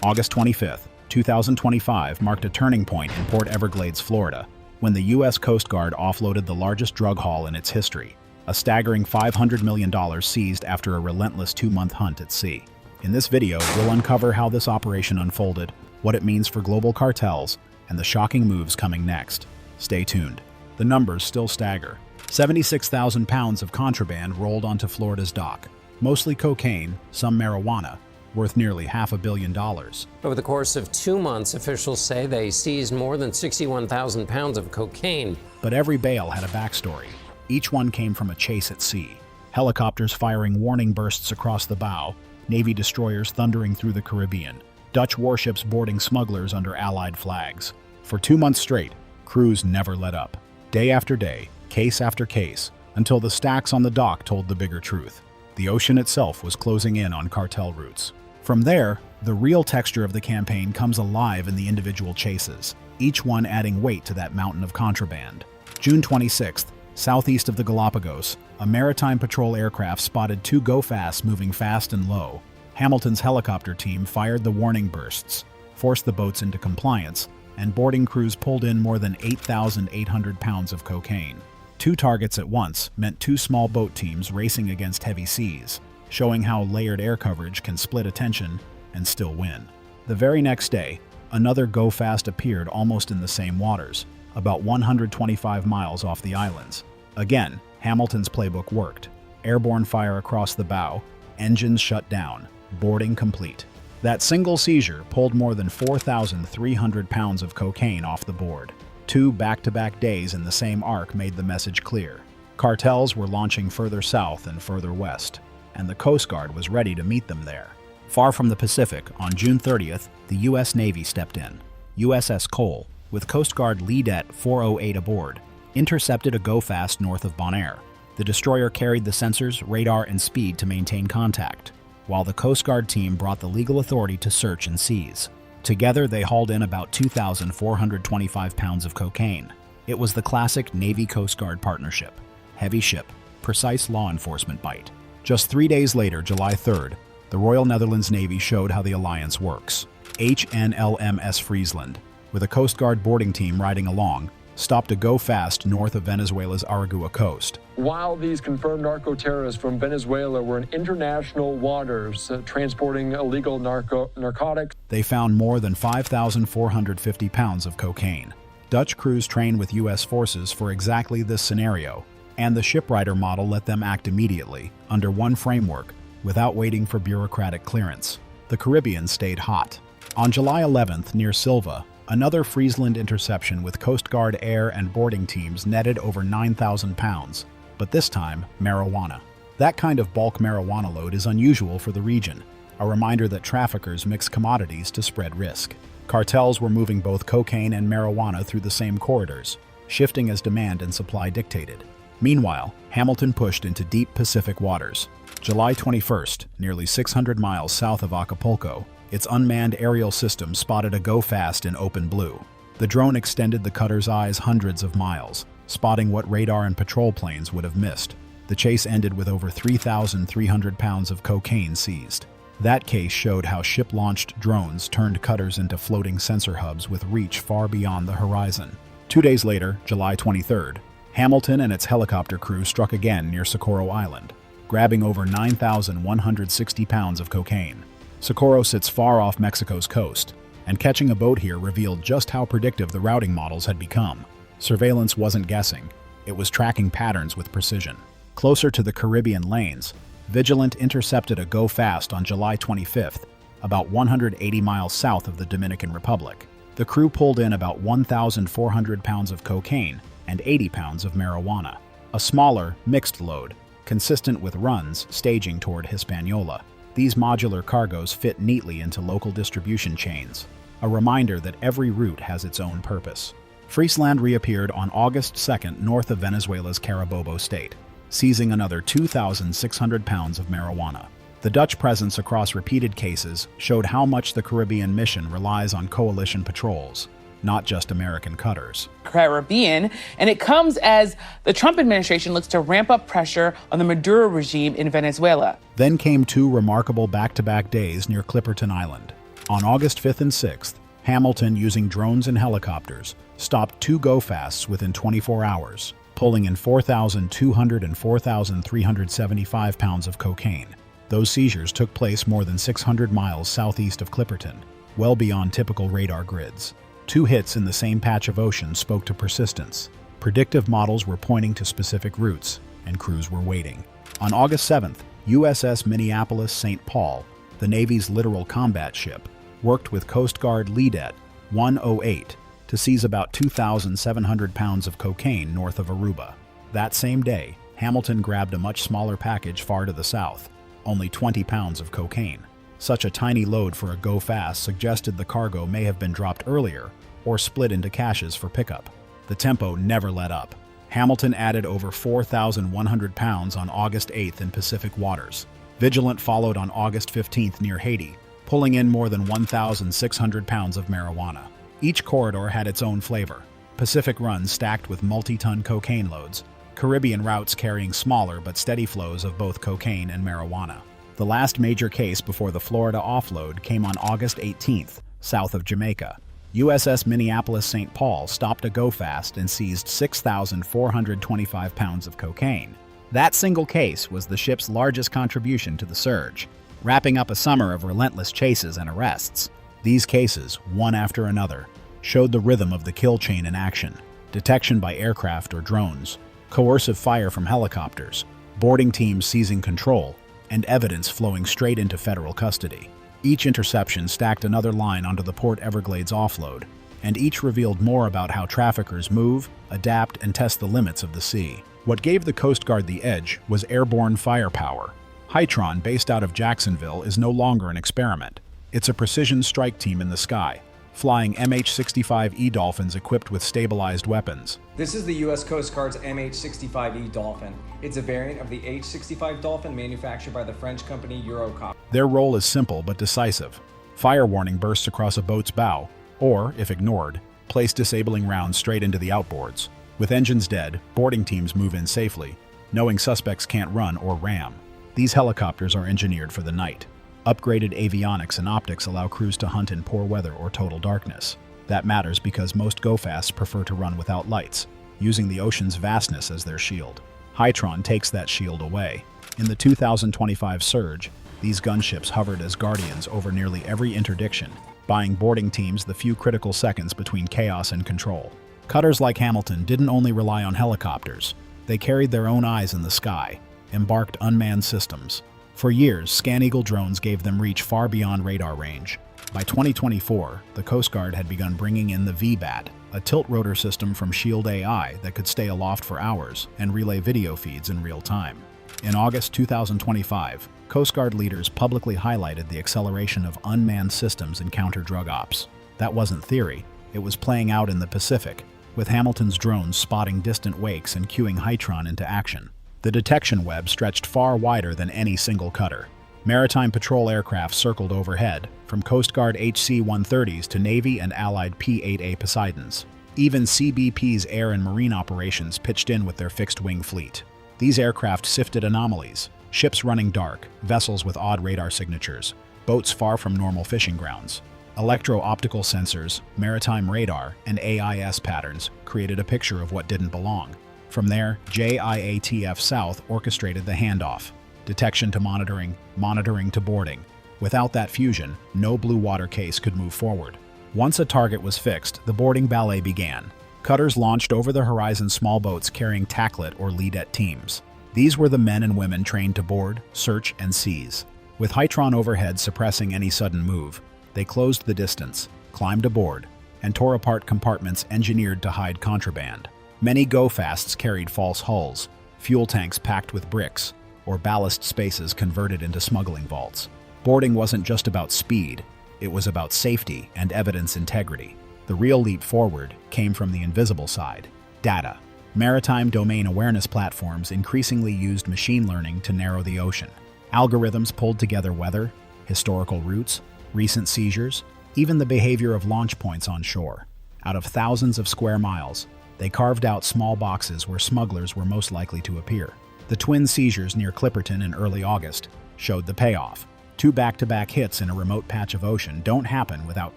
August 25, 2025 marked a turning point in Port Everglades, Florida, when the U.S. Coast Guard offloaded the largest drug haul in its history, a staggering $500 million seized after a relentless 2-month hunt at sea. In this video, we'll uncover how this operation unfolded, what it means for global cartels, and the shocking moves coming next. Stay tuned. The numbers still stagger. 76,000 pounds of contraband rolled onto Florida's dock, mostly cocaine, some marijuana, worth nearly $500 million. Over the course of 2 months, officials say they seized more than 61,000 pounds of cocaine. But every bale had a backstory. Each one came from a chase at sea. Helicopters firing warning bursts across the bow, Navy destroyers thundering through the Caribbean, Dutch warships boarding smugglers under Allied flags. For 2 months straight, crews never let up. Day after day, case after case, until the stacks on the dock told the bigger truth. The ocean itself was closing in on cartel routes. From there, the real texture of the campaign comes alive in the individual chases, each one adding weight to that mountain of contraband. June 26th, southeast of the Galapagos, a maritime patrol aircraft spotted 2 go-fasts moving fast and low. Hamilton's helicopter team fired the warning bursts, forced the boats into compliance, and boarding crews pulled in more than 8,800 pounds of cocaine. 2 targets at once meant 2 small boat teams racing against heavy seas, showing how layered air coverage can split attention and still win. The very next day, another go-fast appeared almost in the same waters, about 125 miles off the islands. Again, Hamilton's playbook worked. Airborne fire across the bow, engines shut down, boarding complete. That single seizure pulled more than 4,300 pounds of cocaine off the board. 2 back-to-back days in the same arc made the message clear. Cartels were launching further south and further west, and the Coast Guard was ready to meet them there. Far from the Pacific, on June 30th, the U.S. Navy stepped in. USS Cole, with Coast Guard Leadette 408 aboard, intercepted a go-fast north of Bonaire. The destroyer carried the sensors, radar, and speed to maintain contact, while the Coast Guard team brought the legal authority to search and seize. Together, they hauled in about 2,425 pounds of cocaine. It was the classic Navy-Coast Guard partnership. Heavy ship, precise law enforcement bite. Just 3 days later, July 3rd, the Royal Netherlands Navy showed how the alliance works. HNLMS Friesland, with a Coast Guard boarding team riding along, stopped a go-fast north of Venezuela's Aragua coast. While these confirmed narco-terrorists from Venezuela were in international waters transporting illegal narcotics, they found more than 5,450 pounds of cocaine. Dutch crews trained with U.S. forces for exactly this scenario, and the shipwrighter model let them act immediately, under one framework, without waiting for bureaucratic clearance. The Caribbean stayed hot. On July 11th, near Silva, another Friesland interception with Coast Guard air and boarding teams netted over 9,000 pounds, but this time, marijuana. That kind of bulk marijuana load is unusual for the region, a reminder that traffickers mix commodities to spread risk. Cartels were moving both cocaine and marijuana through the same corridors, shifting as demand and supply dictated. Meanwhile, Hamilton pushed into deep Pacific waters. July 21st, nearly 600 miles south of Acapulco, its unmanned aerial system spotted a go-fast in open blue. The drone extended the cutter's eyes hundreds of miles, spotting what radar and patrol planes would have missed. The chase ended with over 3,300 pounds of cocaine seized. That case showed how ship-launched drones turned cutters into floating sensor hubs with reach far beyond the horizon. 2 days later, July 23rd, Hamilton and its helicopter crew struck again near Socorro Island, grabbing over 9,160 pounds of cocaine. Socorro sits far off Mexico's coast, and catching a boat here revealed just how predictive the routing models had become. Surveillance wasn't guessing, it was tracking patterns with precision. Closer to the Caribbean lanes, Vigilant intercepted a go-fast on July 25th, about 180 miles south of the Dominican Republic. The crew pulled in about 1,400 pounds of cocaine and 80 pounds of marijuana, a smaller, mixed load, consistent with runs staging toward Hispaniola. These modular cargoes fit neatly into local distribution chains, a reminder that every route has its own purpose. Friesland reappeared on August 2nd north of Venezuela's Carabobo state, seizing another 2,600 pounds of marijuana. The Dutch presence across repeated cases showed how much the Caribbean mission relies on coalition patrols, not just American cutters. Caribbean, and it comes as the Trump administration looks to ramp up pressure on the Maduro regime in Venezuela. Then came 2 remarkable back-to-back days near Clipperton Island. On August 5th and 6th, Hamilton, using drones and helicopters, stopped 2 go-fasts within 24 hours, pulling in 4,200 and 4,375 pounds of cocaine. Those seizures took place more than 600 miles southeast of Clipperton, well beyond typical radar grids. 2 hits in the same patch of ocean spoke to persistence. Predictive models were pointing to specific routes, and crews were waiting. On August 7th, USS Minneapolis-St. Paul, the Navy's littoral combat ship, worked with Coast Guard Leadet 108 to seize about 2,700 pounds of cocaine north of Aruba. That same day, Hamilton grabbed a much smaller package far to the south, only 20 pounds of cocaine. Such a tiny load for a go-fast suggested the cargo may have been dropped earlier or split into caches for pickup. The tempo never let up. Hamilton added over 4,100 pounds on August 8th in Pacific waters. Vigilant followed on August 15th near Haiti, pulling in more than 1,600 pounds of marijuana. Each corridor had its own flavor. Pacific runs stacked with multi-ton cocaine loads, Caribbean routes carrying smaller but steady flows of both cocaine and marijuana. The last major case before the Florida offload came on August 18th, south of Jamaica. USS Minneapolis-St. Paul stopped a go-fast and seized 6,425 pounds of cocaine. That single case was the ship's largest contribution to the surge, wrapping up a summer of relentless chases and arrests. These cases, one after another, showed the rhythm of the kill chain in action: detection by aircraft or drones, coercive fire from helicopters, boarding teams seizing control, and evidence flowing straight into federal custody. Each interception stacked another line onto the Port Everglades offload, and each revealed more about how traffickers move, adapt, and test the limits of the sea. What gave the Coast Guard the edge was airborne firepower. Hitron, based out of Jacksonville, is no longer an experiment. It's a precision strike team in the sky, flying MH-65E Dolphins equipped with stabilized weapons. This is the U.S. Coast Guard's MH-65E Dolphin. It's a variant of the H-65 Dolphin manufactured by the French company Eurocop. Their role is simple but decisive. Fire warning bursts across a boat's bow, or, if ignored, place disabling rounds straight into the outboards. With engines dead, boarding teams move in safely, knowing suspects can't run or ram. These helicopters are engineered for the night. Upgraded avionics and optics allow crews to hunt in poor weather or total darkness. That matters because most go-fasts prefer to run without lights, using the ocean's vastness as their shield. Hitron takes that shield away. In the 2025 surge, these gunships hovered as guardians over nearly every interdiction, buying boarding teams the few critical seconds between chaos and control. Cutters like Hamilton didn't only rely on helicopters. They carried their own eyes in the sky, embarked unmanned systems. For years, ScanEagle drones gave them reach far beyond radar range. By 2024, the Coast Guard had begun bringing in the VBAT, a tilt-rotor system from Shield AI that could stay aloft for hours and relay video feeds in real time. In August 2025, Coast Guard leaders publicly highlighted the acceleration of unmanned systems in counter-drug ops. That wasn't theory, it was playing out in the Pacific, with Hamilton's drones spotting distant wakes and cueing Hitron into action. The detection web stretched far wider than any single cutter. Maritime patrol aircraft circled overhead, from Coast Guard HC-130s to Navy and Allied P-8A Poseidons. Even CBP's air and marine operations pitched in with their fixed-wing fleet. These aircraft sifted anomalies, ships running dark, vessels with odd radar signatures, boats far from normal fishing grounds. Electro-optical sensors, maritime radar, and AIS patterns created a picture of what didn't belong. From there, JIATF South orchestrated the handoff, detection to monitoring, monitoring to boarding. Without that fusion, no blue water case could move forward. Once a target was fixed, the boarding ballet began. Cutters launched over-the-horizon small boats carrying tacklet or leadette teams. These were the men and women trained to board, search, and seize. With Hitron overhead suppressing any sudden move, they closed the distance, climbed aboard, and tore apart compartments engineered to hide contraband. Many go-fasts carried false hulls, fuel tanks packed with bricks, or ballast spaces converted into smuggling vaults. Boarding wasn't just about speed, it was about safety and evidence integrity. The real leap forward came from the invisible side: data. Maritime domain awareness platforms increasingly used machine learning to narrow the ocean. Algorithms pulled together weather, historical routes, recent seizures, even the behavior of launch points on shore. Out of thousands of square miles, they carved out small boxes where smugglers were most likely to appear. The twin seizures near Clipperton in early August showed the payoff. Two back-to-back hits in a remote patch of ocean don't happen without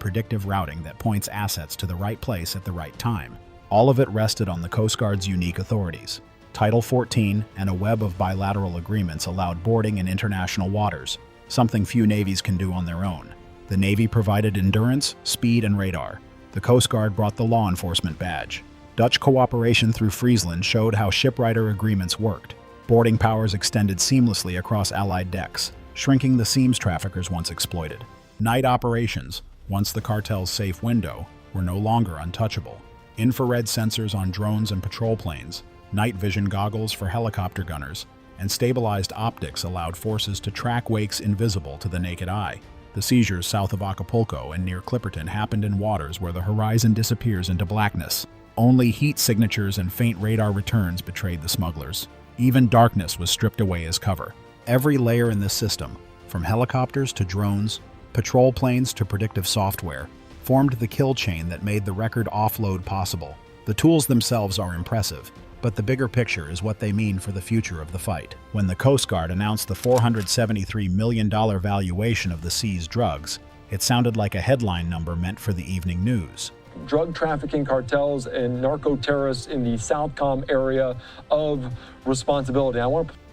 predictive routing that points assets to the right place at the right time. All of it rested on the Coast Guard's unique authorities. Title 14 and a web of bilateral agreements allowed boarding in international waters, something few navies can do on their own. The Navy provided endurance, speed, and radar. The Coast Guard brought the law enforcement badge. Dutch cooperation through Friesland showed how shipwrighter agreements worked. Boarding powers extended seamlessly across Allied decks, shrinking the seams traffickers once exploited. Night operations, once the cartel's safe window, were no longer untouchable. Infrared sensors on drones and patrol planes, night vision goggles for helicopter gunners, and stabilized optics allowed forces to track wakes invisible to the naked eye. The seizures south of Acapulco and near Clipperton happened in waters where the horizon disappears into blackness. Only heat signatures and faint radar returns betrayed the smugglers. Even darkness was stripped away as cover. Every layer in this system, from helicopters to drones, patrol planes to predictive software, formed the kill chain that made the record offload possible. The tools themselves are impressive, but the bigger picture is what they mean for the future of the fight. When the Coast Guard announced the $473 million valuation of the seized drugs, it sounded like a headline number meant for the evening news. Drug trafficking cartels and narco-terrorists in the Southcom area of responsibility.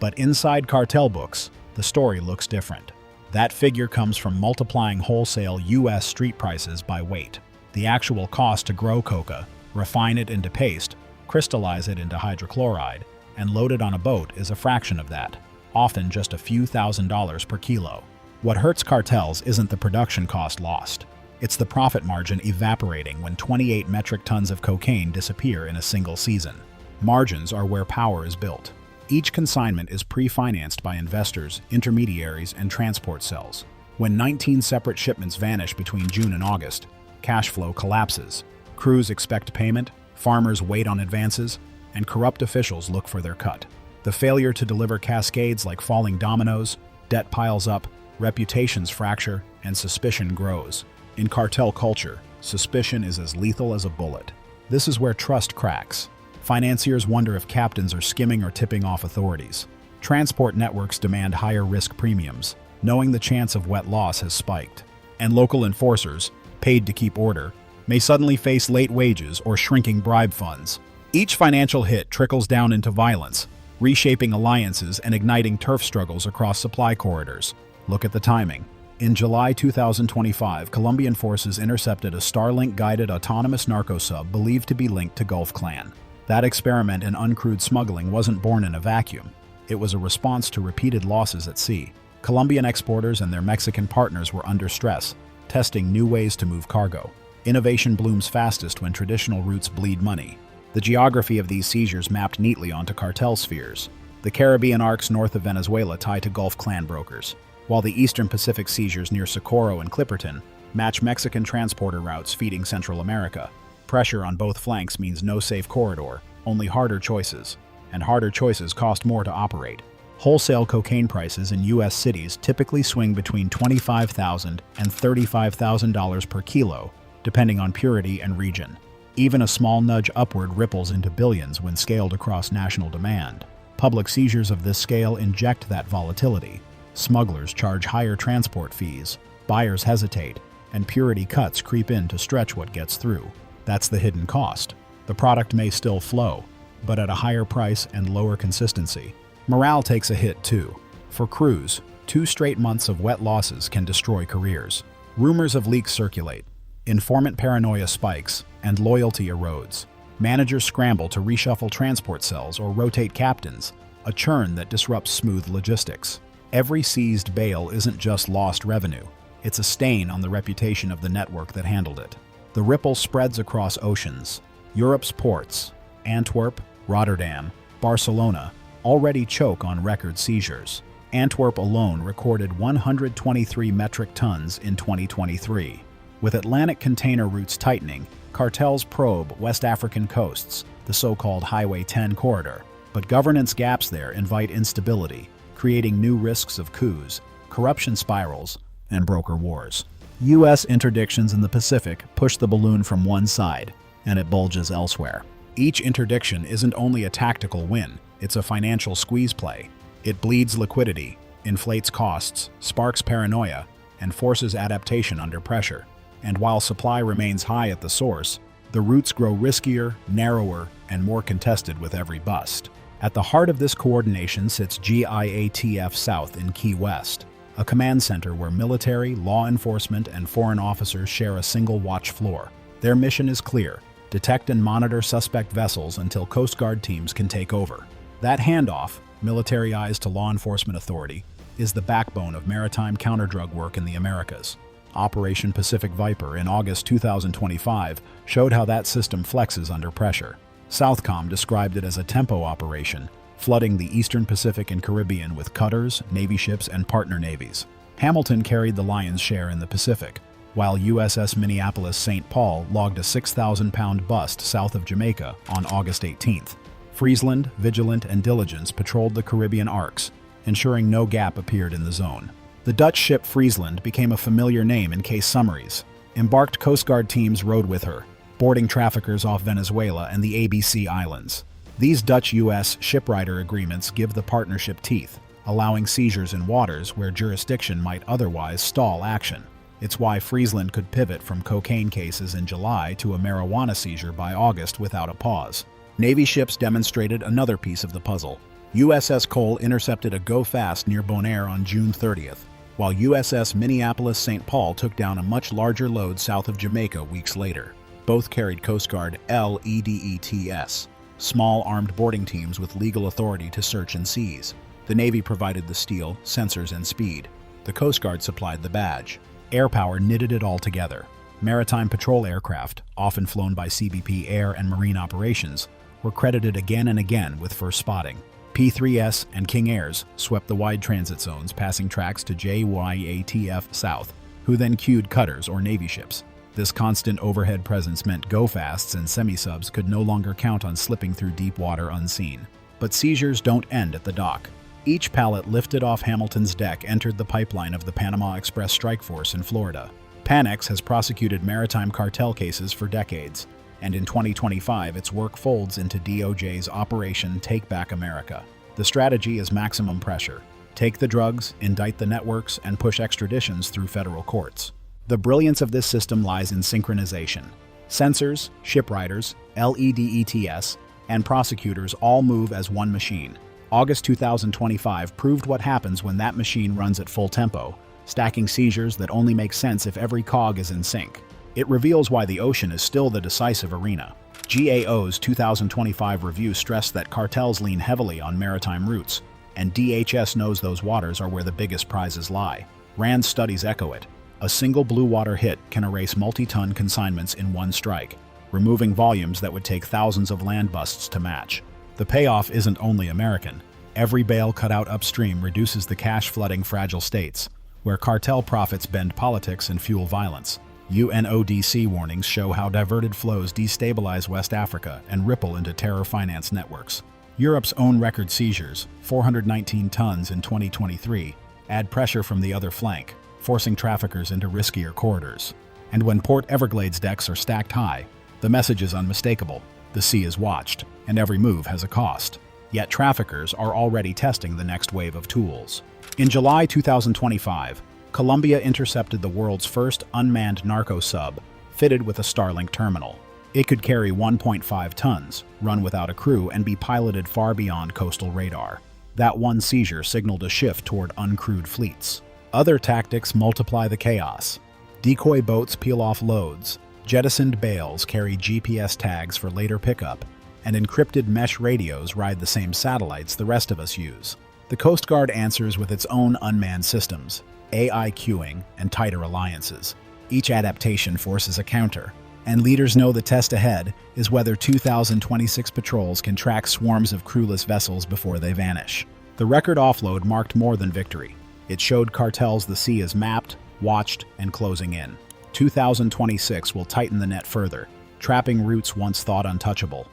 But inside cartel books, the story looks different. That figure comes from multiplying wholesale U.S. street prices by weight. The actual cost to grow coca, refine it into paste, crystallize it into hydrochloride, and load it on a boat is a fraction of that, often just a few $1,000s per kilo. What hurts cartels isn't the production cost lost. It's the profit margin evaporating when 28 metric tons of cocaine disappear in a single season. Margins are where power is built. Each consignment is pre-financed by investors, intermediaries, and transport cells. When 19 separate shipments vanish between June and August, cash flow collapses. Crews expect payment, farmers wait on advances, and corrupt officials look for their cut. The failure to deliver cascades like falling dominoes, debt piles up, reputations fracture, and suspicion grows. In cartel culture, suspicion is as lethal as a bullet. This is where trust cracks. Financiers wonder if captains are skimming or tipping off authorities. Transport networks demand higher risk premiums, knowing the chance of wet loss has spiked. And local enforcers, paid to keep order, may suddenly face late wages or shrinking bribe funds. Each financial hit trickles down into violence, reshaping alliances and igniting turf struggles across supply corridors. Look at the timing. In July 2025, Colombian forces intercepted a Starlink-guided autonomous narco-sub believed to be linked to Gulf Clan. That experiment in uncrewed smuggling wasn't born in a vacuum. It was a response to repeated losses at sea. Colombian exporters and their Mexican partners were under stress, testing new ways to move cargo. Innovation blooms fastest when traditional routes bleed money. The geography of these seizures mapped neatly onto cartel spheres. The Caribbean arcs north of Venezuela tie to Gulf Clan brokers, while the Eastern Pacific seizures near Socorro and Clipperton match Mexican transporter routes feeding Central America. Pressure on both flanks means no safe corridor, only harder choices, and harder choices cost more to operate. Wholesale cocaine prices in U.S. cities typically swing between $25,000 and $35,000 per kilo, depending on purity and region. Even a small nudge upward ripples into billions when scaled across national demand. Public seizures of this scale inject that volatility. Smugglers charge higher transport fees, buyers hesitate, and purity cuts creep in to stretch what gets through. That's the hidden cost. The product may still flow, but at a higher price and lower consistency. Morale takes a hit too. For crews, 2 straight months of wet losses can destroy careers. Rumors of leaks circulate. Informant paranoia spikes, and loyalty erodes. Managers scramble to reshuffle transport cells or rotate captains, a churn that disrupts smooth logistics. Every seized bale isn't just lost revenue. It's a stain on the reputation of the network that handled it. The ripple spreads across oceans. Europe's ports, Antwerp, Rotterdam, Barcelona, already choke on record seizures. Antwerp alone recorded 123 metric tons in 2023. With Atlantic container routes tightening, cartels probe West African coasts, the so-called Highway 10 corridor. But governance gaps there invite instability, creating new risks of coups, corruption spirals, and broker wars. U.S. interdictions in the Pacific push the balloon from one side, and it bulges elsewhere. Each interdiction isn't only a tactical win, it's a financial squeeze play. It bleeds liquidity, inflates costs, sparks paranoia, and forces adaptation under pressure. And while supply remains high at the source, the routes grow riskier, narrower, and more contested with every bust. At the heart of this coordination sits GIATF South in Key West, a command center where military, law enforcement, and foreign officers share a single watch floor. Their mission is clear: detect and monitor suspect vessels until Coast Guard teams can take over. That handoff, militarized to law enforcement authority, is the backbone of maritime counter-drug work in the Americas. Operation Pacific Viper in August 2025 showed how that system flexes under pressure. Southcom described it as a tempo operation, flooding the Eastern Pacific and Caribbean with cutters, Navy ships, and partner navies. Hamilton carried the lion's share in the Pacific, while USS Minneapolis-St. Paul logged a 6,000-pound bust south of Jamaica on August 18th. Friesland, Vigilant, and Diligence patrolled the Caribbean arcs, ensuring no gap appeared in the zone. The Dutch ship Friesland became a familiar name in case summaries. Embarked Coast Guard teams rode with her, boarding traffickers off Venezuela and the ABC Islands. These Dutch-U.S. shipwrighter agreements give the partnership teeth, allowing seizures in waters where jurisdiction might otherwise stall action. It's why Friesland could pivot from cocaine cases in July to a marijuana seizure by August without a pause. Navy ships demonstrated another piece of the puzzle. USS Cole intercepted a go-fast near Bonaire on June 30th, while USS Minneapolis-St. Paul took down a much larger load south of Jamaica weeks later. Both carried Coast Guard LEDETS, small armed boarding teams with legal authority to search and seize. The Navy provided the steel, sensors, and speed. The Coast Guard supplied the badge. Air power knitted it all together. Maritime patrol aircraft, often flown by CBP Air and Marine Operations, were credited again and again with first spotting. P-3S and King Airs swept the wide transit zones, passing tracks to JYATF South, who then queued cutters or Navy ships. This constant overhead presence meant go-fasts and semi-subs could no longer count on slipping through deep water unseen. But seizures don't end at the dock. Each pallet lifted off Hamilton's deck entered the pipeline of the Panama Express Strike Force in Florida. Panex has prosecuted maritime cartel cases for decades, and in 2025 its work folds into DOJ's Operation Take Back America. The strategy is maximum pressure. Take the drugs, indict the networks, and push extraditions through federal courts. The brilliance of this system lies in synchronization. Sensors, shipwriters, LEDETS, and prosecutors all move as one machine. August 2025 proved what happens when that machine runs at full tempo, stacking seizures that only make sense if every cog is in sync. It reveals why the ocean is still the decisive arena. GAO's 2025 review stressed that cartels lean heavily on maritime routes, and DHS knows those waters are where the biggest prizes lie. RAND studies echo it. A single blue water hit can erase multi-ton consignments in one strike, removing volumes that would take thousands of land busts to match. The payoff isn't only American. Every bale cut out upstream reduces the cash-flooding fragile states, where cartel profits bend politics and fuel violence. UNODC warnings show how diverted flows destabilize West Africa and ripple into terror finance networks. Europe's own record seizures, 419 tons in 2023, add pressure from the other flank, forcing traffickers into riskier corridors. And when Port Everglades decks are stacked high, the message is unmistakable. The sea is watched, and every move has a cost. Yet traffickers are already testing the next wave of tools. In July 2025, Colombia intercepted the world's first unmanned narco sub, fitted with a Starlink terminal. It could carry 1.5 tons, run without a crew, and be piloted far beyond coastal radar. That one seizure signaled a shift toward uncrewed fleets. Other tactics multiply the chaos. Decoy boats peel off loads, jettisoned bales carry GPS tags for later pickup, and encrypted mesh radios ride the same satellites the rest of us use. The Coast Guard answers with its own unmanned systems, AI queuing, and tighter alliances. Each adaptation forces a counter, and leaders know the test ahead is whether 2026 patrols can track swarms of crewless vessels before they vanish. The record offload marked more than victory. It showed cartels the sea is mapped, watched, and closing in. 2026 will tighten the net further, trapping routes once thought untouchable.